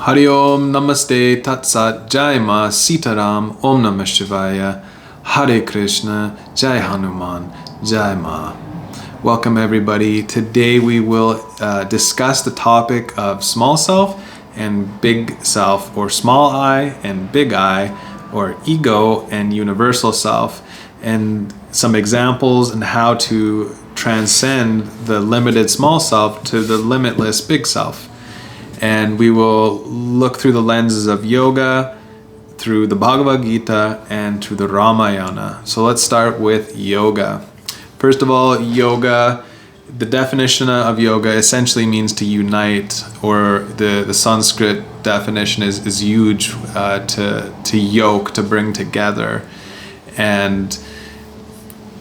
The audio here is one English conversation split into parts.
Hari Om Namaste Tatsat Jai Ma Sitaram Om Namah Shivaya Hare Krishna Jai Hanuman Jai Ma. Welcome everybody. Today we will discuss the topic of small self and big self, or small I and big I, or ego and universal self, and some examples and how to transcend the limited small self to the limitless big self. And we will look through the lenses of yoga, through the Bhagavad Gita, and through the Ramayana. So let's start with yoga. First of all, yoga, the definition of yoga essentially means to unite, or the Sanskrit definition is huge, to yoke, to bring together. And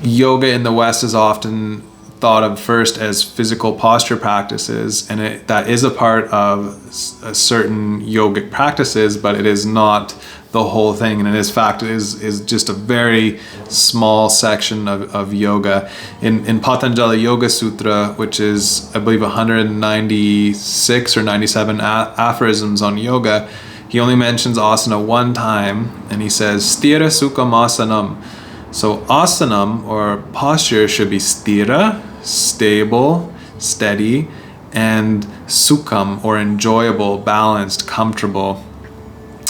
yoga in the West is often thought of first as physical posture practices, and that is a part of certain yogic practices, but it is not the whole thing, and in fact is just a very small section of yoga. In Patanjali Yoga Sutra, which is I believe 196 or 97 aphorisms on yoga, he only mentions asana one time, and he says sthira sukham asanam. So asanam, or posture, should be sthira, stable, steady, and sukham, or enjoyable, balanced, comfortable.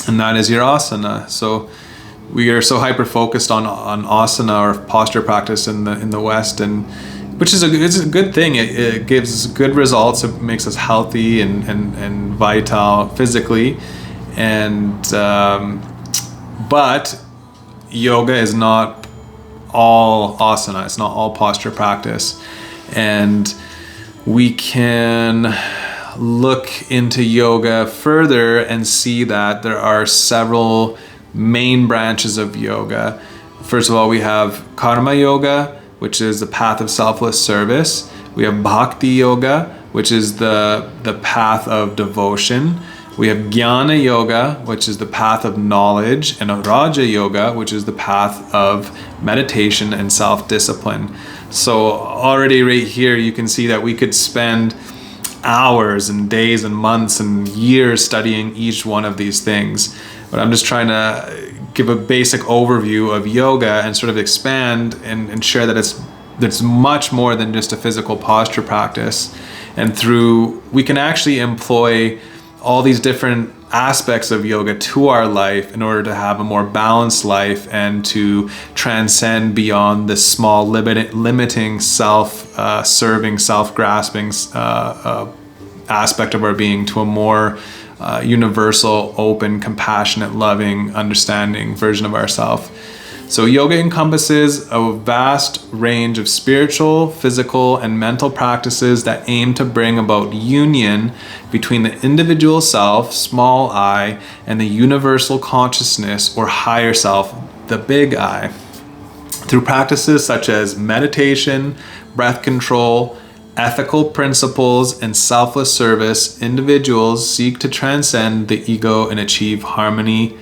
And that is your asana. So we are so hyper focused on asana, or posture practice in the West, and which is a good thing. It gives good results. It makes us healthy and vital physically, and but yoga is not all asana. It's not all posture practice. And we can look into yoga further and see that there are several main branches of yoga. First of all, we have karma yoga, which is the path of selfless service. We have bhakti yoga, which is the path of devotion. We have jnana yoga, which is the path of knowledge, and raja yoga, which is the path of meditation and self-discipline. So already right here you can see that we could spend hours and days and months and years studying each one of these things. But I'm just trying to give a basic overview of yoga and sort of expand and share that it's much more than just a physical posture practice. And we can actually employ all these different aspects of yoga to our life in order to have a more balanced life and to transcend beyond this small limiting self-serving, self-grasping aspect of our being to a more universal, open, compassionate, loving, understanding version of ourselves. So yoga encompasses a vast range of spiritual, physical, and mental practices that aim to bring about union between the individual self, small I, and the universal consciousness, or higher self, the big I. Through practices such as meditation, breath control, ethical principles, and selfless service, individuals seek to transcend the ego and achieve harmony,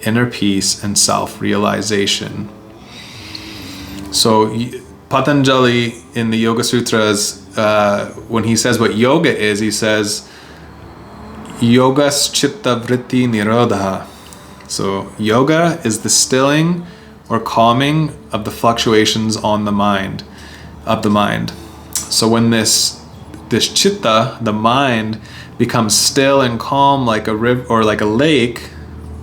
inner peace, and self-realization. So Patanjali in the Yoga Sutras, when he says what yoga is, he says yogas chitta vritti nirodha. So yoga is the stilling or calming of the fluctuations of the mind. So when this chitta, the mind, becomes still and calm like a river or like a lake,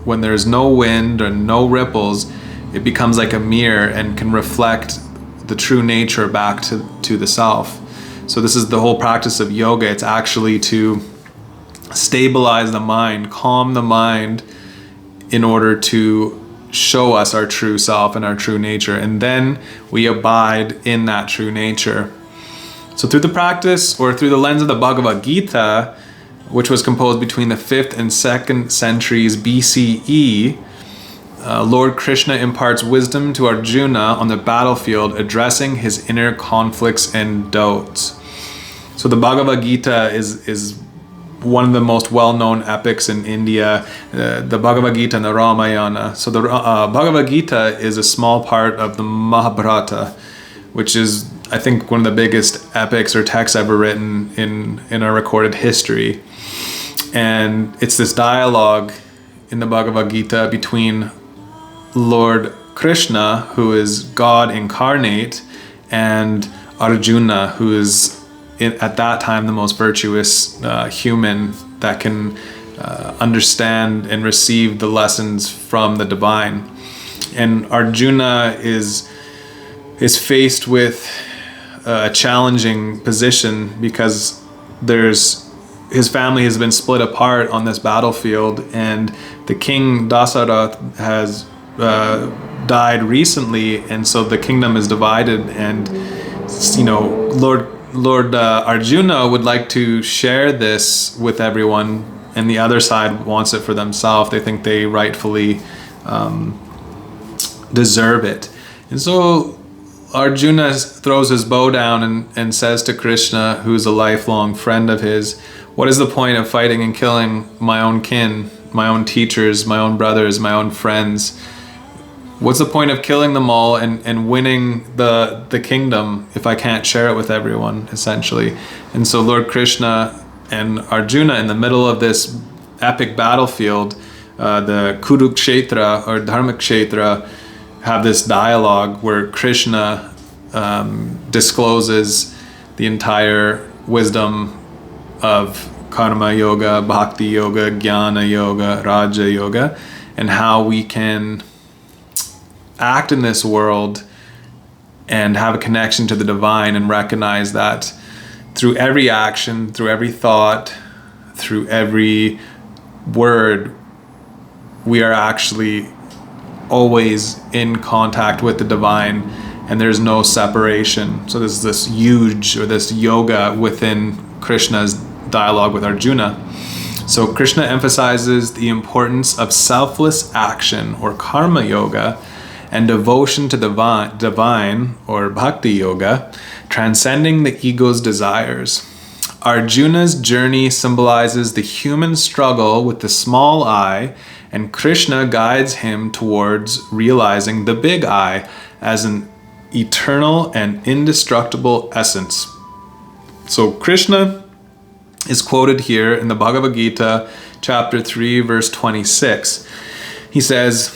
when there's no wind or no ripples, it becomes like a mirror and can reflect the true nature back to the self. So this is the whole practice of yoga. It's actually to stabilize the mind, calm the mind, in order to show us our true self and our true nature. And then we abide in that true nature. So through the practice, or through the lens of the Bhagavad Gita, which was composed between the 5th and 2nd centuries BCE, Lord Krishna imparts wisdom to Arjuna on the battlefield, addressing his inner conflicts and doubts. So the Bhagavad Gita is one of the most well-known epics in India, the Bhagavad Gita and the Ramayana. So the Bhagavad Gita is a small part of the Mahabharata, which is, I think, one of the biggest epics or texts ever written in our recorded history. And it's this dialogue in the Bhagavad Gita between Lord Krishna, who is God incarnate, and Arjuna, who is at that time the most virtuous human that can understand and receive the lessons from the divine. And Arjuna is faced with a challenging position because his family has been split apart on this battlefield, and the king Dasarath has died recently, and so the kingdom is divided. And Lord Arjuna would like to share this with everyone, and the other side wants it for themselves. They think they rightfully deserve it. And so Arjuna throws his bow down and says to Krishna, who's a lifelong friend of his, what is the point of fighting and killing my own kin, my own teachers, my own brothers, my own friends? What's the point of killing them all and winning the kingdom if I can't share it with everyone, essentially? And so Lord Krishna and Arjuna, in the middle of this epic battlefield, the Kurukshetra or Dharmakshetra, have this dialogue where Krishna discloses the entire wisdom of karma yoga, bhakti yoga, jnana yoga, raja yoga, and how we can act in this world and have a connection to the divine, and recognize that through every action, through every thought, through every word, we are actually always in contact with the divine, and there's no separation. So there's this yoga within Krishna's dialogue with Arjuna. So Krishna emphasizes the importance of selfless action, or karma yoga, and devotion to the divine, or bhakti yoga, transcending the ego's desires. Arjuna's journey symbolizes the human struggle with the small I, and Krishna guides him towards realizing the big I as an eternal and indestructible essence. So Krishna is quoted here in the Bhagavad Gita, chapter 3, verse 26. He says,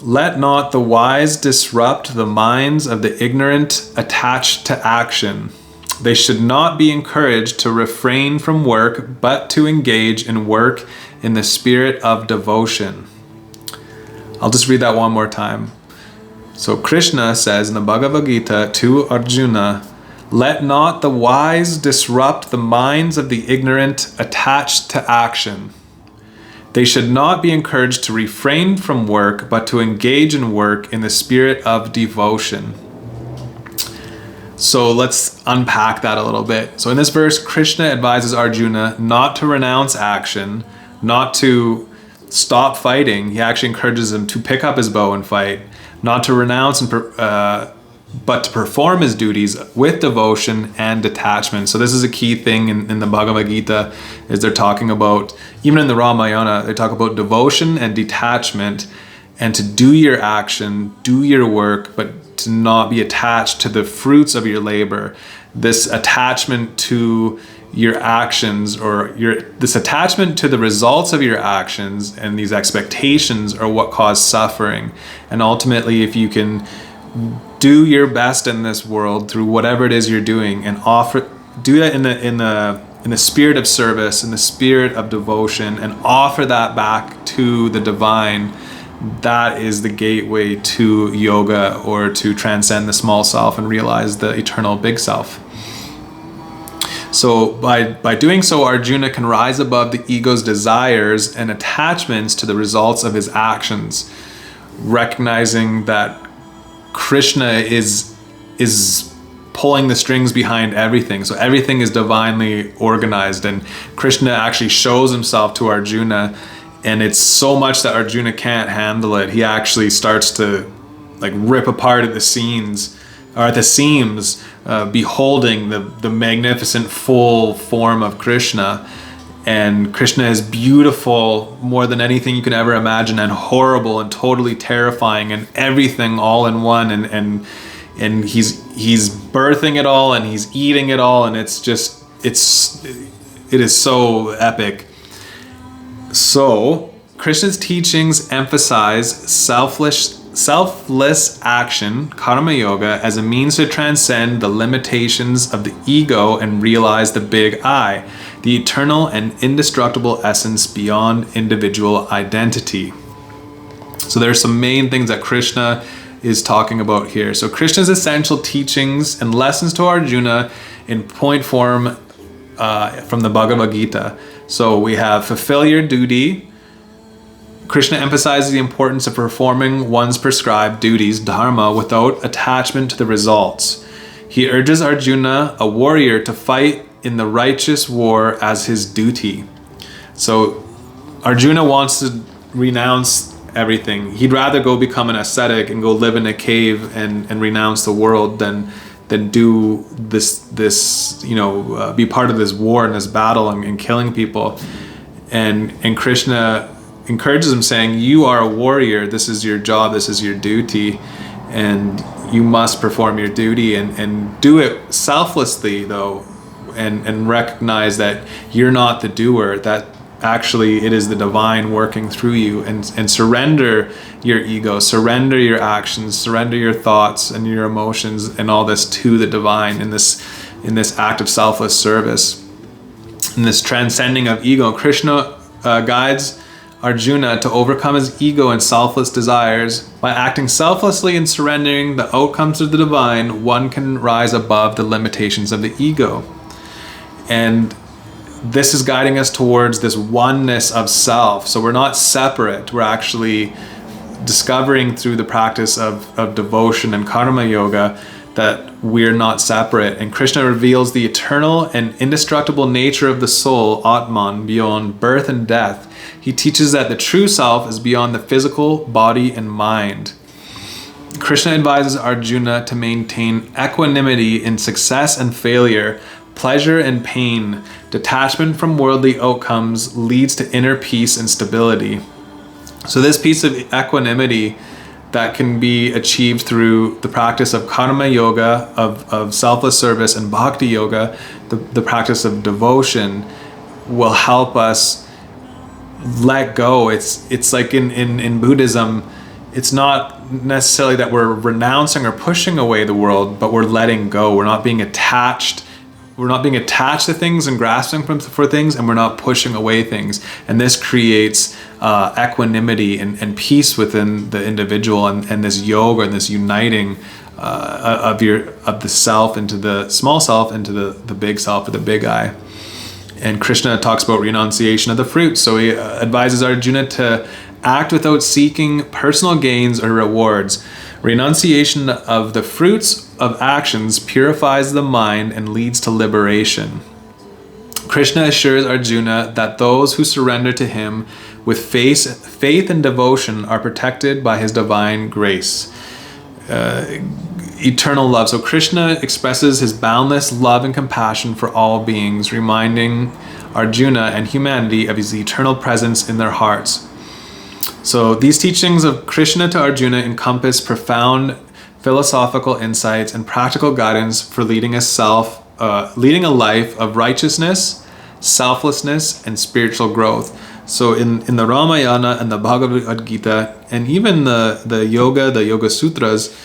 "Let not the wise disrupt the minds of the ignorant attached to action. They should not be encouraged to refrain from work, but to engage in work in the spirit of devotion." I'll just read that one more time. So Krishna says in the Bhagavad Gita to Arjuna, "Let not the wise disrupt the minds of the ignorant attached to action. They should not be encouraged to refrain from work, but to engage in work in the spirit of devotion." So let's unpack that a little bit. So in this verse, Krishna advises Arjuna not to renounce action, not to stop fighting. He actually encourages him to pick up his bow and fight, not to renounce, but to perform his duties with devotion and detachment. So this is a key thing in the Bhagavad Gita, is they're talking about, even in the Ramayana, they talk about devotion and detachment, and to do your action, do your work, but to not be attached to the fruits of your labor. This attachment to your actions, or this attachment to the results of your actions and these expectations, are what cause suffering. And ultimately, if you can do your best in this world through whatever it is you're doing, and do that in the spirit of service, in the spirit of devotion, and offer that back to the divine, that is the gateway to yoga, or to transcend the small self and realize the eternal big self. So by doing so, Arjuna can rise above the ego's desires and attachments to the results of his actions, recognizing that Krishna is pulling the strings behind everything. So everything is divinely organized, and Krishna actually shows himself to Arjuna, and it's so much that Arjuna can't handle it. He actually starts to rip apart at the seams, beholding the magnificent full form of Krishna. And Krishna is beautiful more than anything you can ever imagine, and horrible and totally terrifying, and everything all in one. And he's birthing it all, and he's eating it all, and it is so epic. So, Krishna's teachings emphasize selfless action, karma yoga, as a means to transcend the limitations of the ego and realize the big I, the eternal and indestructible essence beyond individual identity. So there are some main things that Krishna is talking about here. So Krishna's essential teachings and lessons to Arjuna in point form from the Bhagavad Gita. So we have fulfill your duty. Krishna emphasizes the importance of performing one's prescribed duties, dharma, without attachment to the results. He urges Arjuna, a warrior, to fight in the righteous war as his duty. So Arjuna wants to renounce everything. He'd rather go become an ascetic and go live in a cave and renounce the world than do this be part of this war and this battle and killing people. And Krishna encourages him, saying, you are a warrior, this is your job, this is your duty, and you must perform your duty and do it selflessly though, and recognize that you're not the doer, that actually it is the divine working through you, and surrender your ego, surrender your actions, surrender your thoughts and your emotions and all this to the divine in this act of selfless service, in this transcending of ego. Krishna guides Arjuna to overcome his ego and selfless desires. By acting selflessly and surrendering the outcomes of the divine, one can rise above the limitations of the ego. And this is guiding us towards this oneness of self. So we're not separate. We're actually discovering through the practice of devotion and karma yoga that we're not separate. And Krishna reveals the eternal and indestructible nature of the soul, Atman, beyond birth and death. He teaches that the true self is beyond the physical body and mind. Krishna advises Arjuna to maintain equanimity in success and failure, pleasure and pain. Detachment from worldly outcomes leads to inner peace and stability. So this piece of equanimity that can be achieved through the practice of karma yoga, of selfless service, and bhakti yoga, the practice of devotion, will help us let go. It's like in Buddhism, it's not necessarily that we're renouncing or pushing away the world, but we're letting go. We're not being attached. We're not being attached to things and grasping for things, and we're not pushing away things. And this creates equanimity and peace within the individual, and this yoga and this uniting of the self into the small self, into the big self, or the big I. And Krishna talks about renunciation of the fruits. So he advises Arjuna to act without seeking personal gains or rewards. Renunciation of the fruits of actions purifies the mind and leads to liberation. Krishna assures Arjuna that those who surrender to him with faith and devotion are protected by his divine grace. Eternal love. So Krishna expresses his boundless love and compassion for all beings, reminding Arjuna and humanity of his eternal presence in their hearts. So these teachings of Krishna to Arjuna encompass profound philosophical insights and practical guidance for leading a life of righteousness, selflessness, and spiritual growth. So in the Ramayana and the Bhagavad Gita, and even the Yoga Sutras,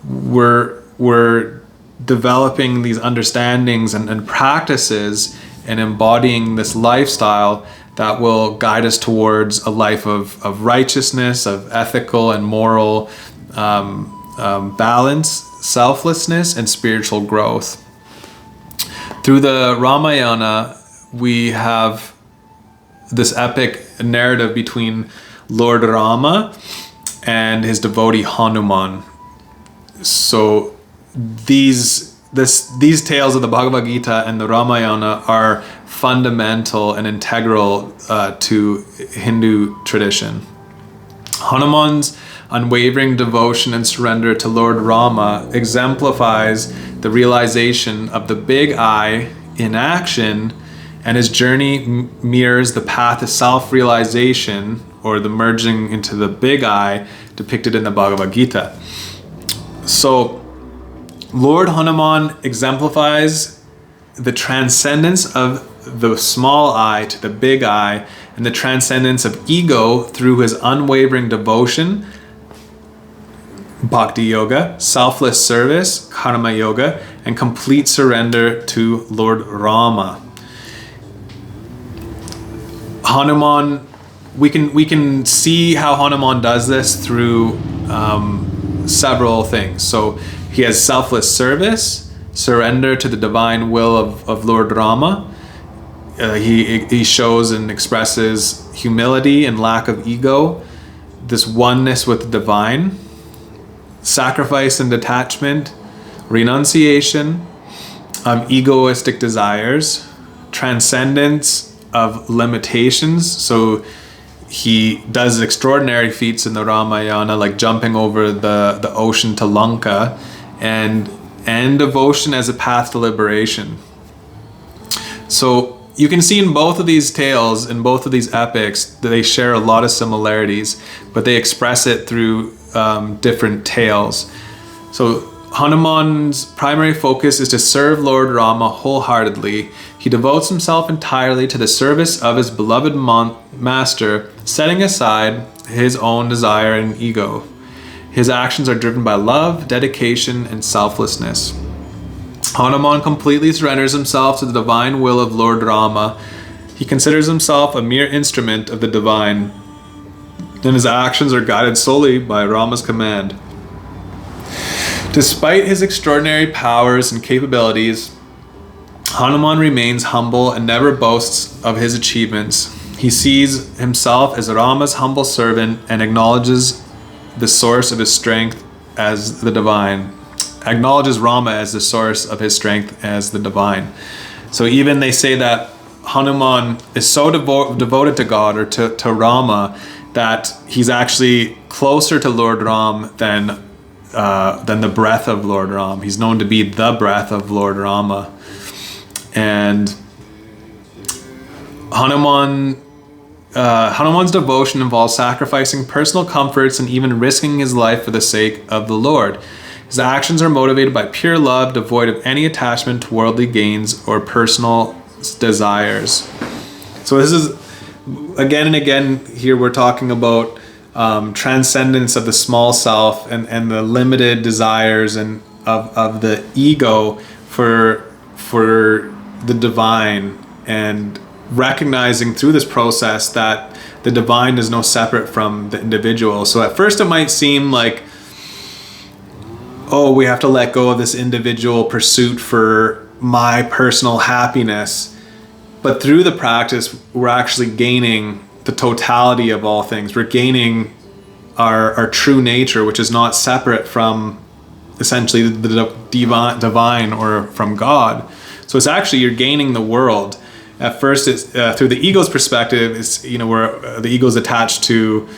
we're developing these understandings and practices and embodying this lifestyle that will guide us towards a life of righteousness, of ethical and moral balance, selflessness, and spiritual growth. Through the Ramayana, we have this epic narrative between Lord Rama and his devotee Hanuman. So these tales of the Bhagavad Gita and the Ramayana are fundamental and integral to Hindu tradition. Hanuman's unwavering devotion and surrender to Lord Rama exemplifies the realization of the big I in action, and his journey mirrors the path of self-realization, or the merging into the big I depicted in the Bhagavad Gita. So Lord Hanuman exemplifies the transcendence of the small I to the big I, and the transcendence of ego through his unwavering devotion, bhakti yoga, selfless service, karma yoga, and complete surrender to Lord Rama. Hanuman, we can see how Hanuman does this through several things. So he has selfless service, surrender to the divine will of Lord Rama. He shows and expresses humility and lack of ego, this oneness with the divine, sacrifice and detachment, renunciation, egoistic desires, transcendence of limitations. So he does extraordinary feats in the Ramayana, like jumping over the ocean to Lanka, and devotion as a path to liberation. So you can see in both of these tales, in both of these epics, that they share a lot of similarities, but they express it through different tales. So Hanuman's primary focus is to serve Lord Rama wholeheartedly. He devotes himself entirely to the service of his beloved master, setting aside his own desire and ego. His actions are driven by love, dedication, and selflessness. Hanuman completely surrenders himself to the divine will of Lord Rama. He considers himself a mere instrument of the divine, and his actions are guided solely by Rama's command. Despite his extraordinary powers and capabilities, Hanuman remains humble and never boasts of his achievements. He sees himself as Rama's humble servant and acknowledges the source of his strength as the divine. Acknowledges Rama as the source of his strength as the divine. So even they say that Hanuman is so devoted to God, or to Rama, that he's actually closer to Lord Ram than the breath of Lord Ram. He's known to be the breath of Lord Rama. And Hanuman's devotion involves sacrificing personal comforts and even risking his life for the sake of the Lord. His actions are motivated by pure love, devoid of any attachment to worldly gains or personal desires. So this is, again and again, here we're talking about transcendence of the small self and the limited desires and of the ego for the divine, and recognizing through this process that the divine is no separate from the individual. So at first it might seem like, oh, we have to let go of this individual pursuit for my personal happiness. But through the practice, we're actually gaining the totality of all things. We're gaining our true nature, which is not separate from essentially the divine or from God. So it's actually, you're gaining the world. At first, it's through the ego's perspective, it's, where the ego's attached to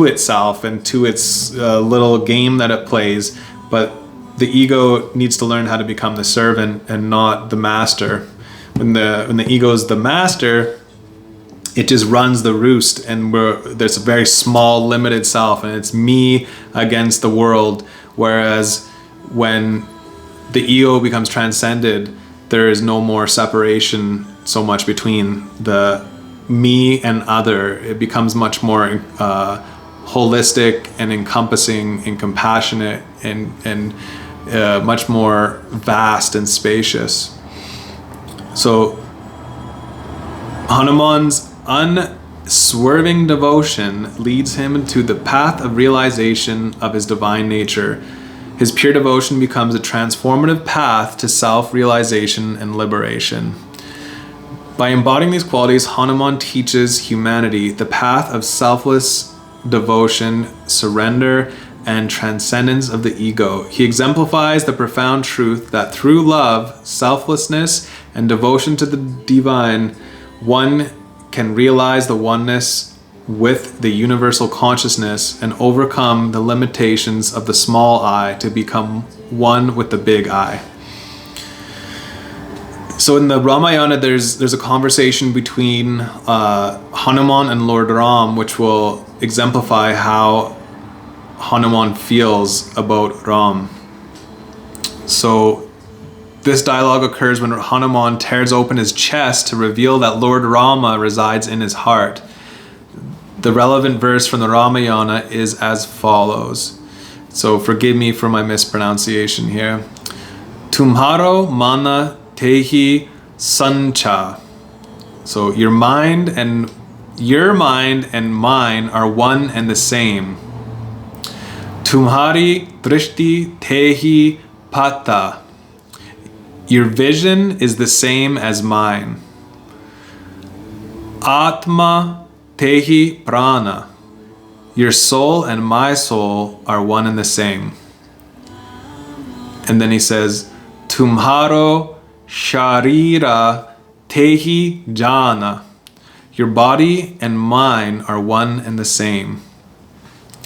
itself and to its little game that it plays. But the ego needs to learn how to become the servant and not the master. When the ego is the master, it just runs the roost, and there's a very small, limited self, and it's me against the world. Whereas when the ego becomes transcended, there is no more separation so much between the me and other. It becomes much more holistic and encompassing and compassionate and much more vast and spacious. So Hanuman's unswerving devotion leads him to the path of realization of his divine nature. His pure devotion becomes a transformative path to self-realization and liberation. By embodying these qualities, Hanuman teaches humanity the path of selfless devotion, surrender, and transcendence of the ego. He exemplifies the profound truth that through love, selflessness, and devotion to the divine, one can realize the oneness with the universal consciousness and overcome the limitations of the small I to become one with the big I. So in the Ramayana, there's a conversation between Hanuman and Lord Ram, which will exemplify how Hanuman feels about Ram. So this dialogue occurs when Hanuman tears open his chest to reveal that Lord Rama resides in his heart. The relevant verse from the Ramayana is as follows. So forgive me for my mispronunciation here. Tumharo mana tehi sancha. So your mind and mine are one and the same. Tumhari drishti tehi pata. Your vision is the same as mine. Atma tehi prana. Your soul and my soul are one and the same. And then he says, Tumharo sharira tehi jana. Your body and mine are one and the same.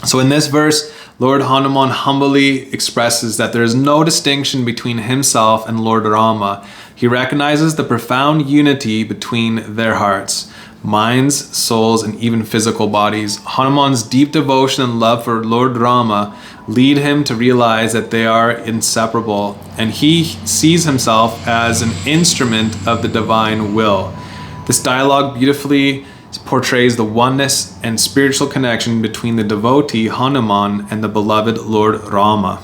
So in this verse, Lord Hanuman humbly expresses that there is no distinction between himself and Lord Rama. He recognizes the profound unity between their hearts, minds, souls, and even physical bodies. Hanuman's deep devotion and love for Lord Rama lead him to realize that they are inseparable, and he sees himself as an instrument of the divine will. This dialogue beautifully portrays the oneness and spiritual connection between the devotee Hanuman and the beloved Lord Rama.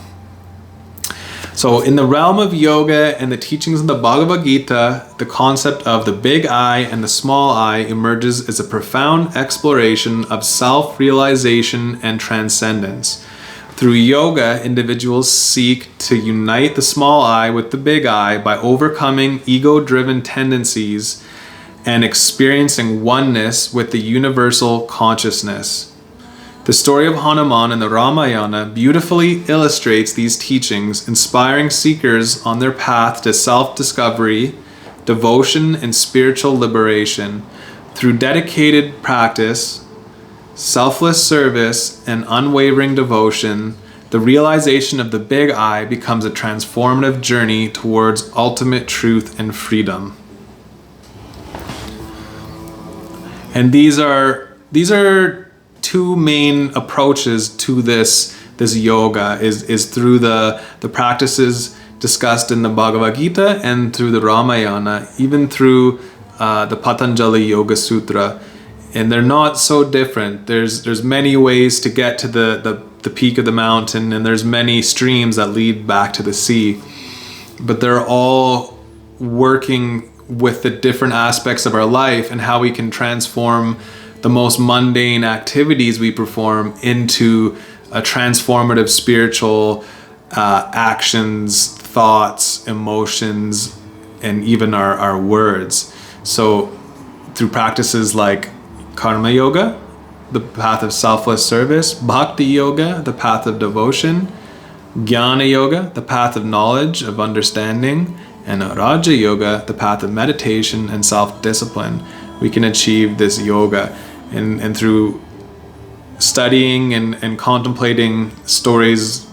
So in the realm of yoga and the teachings of the Bhagavad Gita, the concept of the big I and the small I emerges as a profound exploration of self-realization and transcendence. Through yoga, individuals seek to unite the small I with the big I by overcoming ego-driven tendencies and experiencing oneness with the universal consciousness. The story of Hanuman in the Ramayana beautifully illustrates these teachings, inspiring seekers on their path to self-discovery, devotion, and spiritual liberation. Through dedicated practice, selfless service, and unwavering devotion, the realization of the big I becomes a transformative journey towards ultimate truth and freedom. And these are two main approaches to this yoga is through the practices discussed in the Bhagavad Gita and through the Ramayana, even through the Patanjali Yoga Sutra. And they're not so different. There's many ways to get to the peak of the mountain, and there's many streams that lead back to the sea. But they're all working with the different aspects of our life and how we can transform the most mundane activities we perform into a transformative spiritual actions, thoughts, emotions, and even our words. So through practices like Karma Yoga, the path of selfless service, Bhakti Yoga, the path of devotion, Jnana Yoga, the path of knowledge, of understanding, and Raja Yoga, the path of meditation and self-discipline, we can achieve this yoga. And through studying and contemplating stories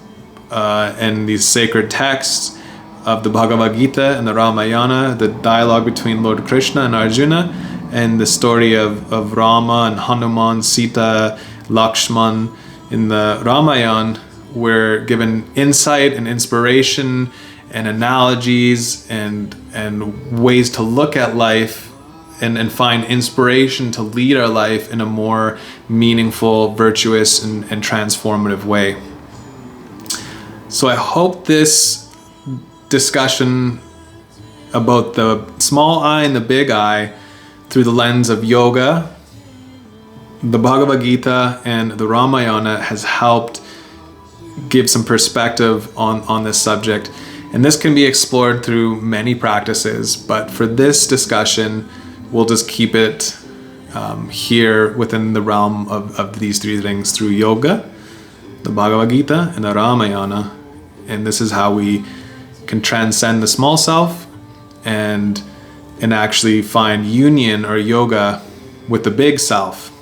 and these sacred texts of the Bhagavad Gita and the Ramayana, the dialogue between Lord Krishna and Arjuna, and the story of Rama and Hanuman, Sita, Lakshman in the Ramayana, we're given insight and inspiration and analogies and ways to look at life and find inspiration to lead our life in a more meaningful, virtuous, and transformative way. So I hope this discussion about the small I and the big I through the lens of yoga, the Bhagavad Gita, and the Ramayana has helped give some perspective on this subject. And this can be explored through many practices, but for this discussion, we'll just keep it here within the realm of these three things through yoga, the Bhagavad Gita, and the Ramayana. And this is how we can transcend the small self and actually find union or yoga with the big self.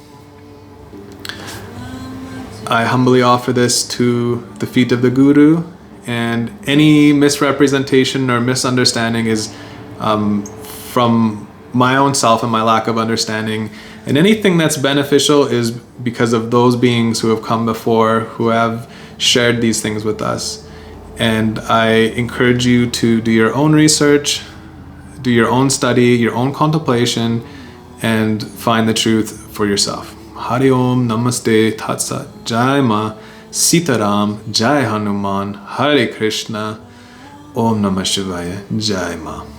I humbly offer this to the feet of the Guru, and any misrepresentation or misunderstanding is from my own self and my lack of understanding. And anything that's beneficial is because of those beings who have come before, who have shared these things with us. And I encourage you to do your own research, do your own study, your own contemplation, and find the truth for yourself. Hari Om, Namaste, Tat Sat, Jai Ma, Sitaram, Jai Hanuman, Hare Krishna, Om Namah Shivaya, Jai Ma.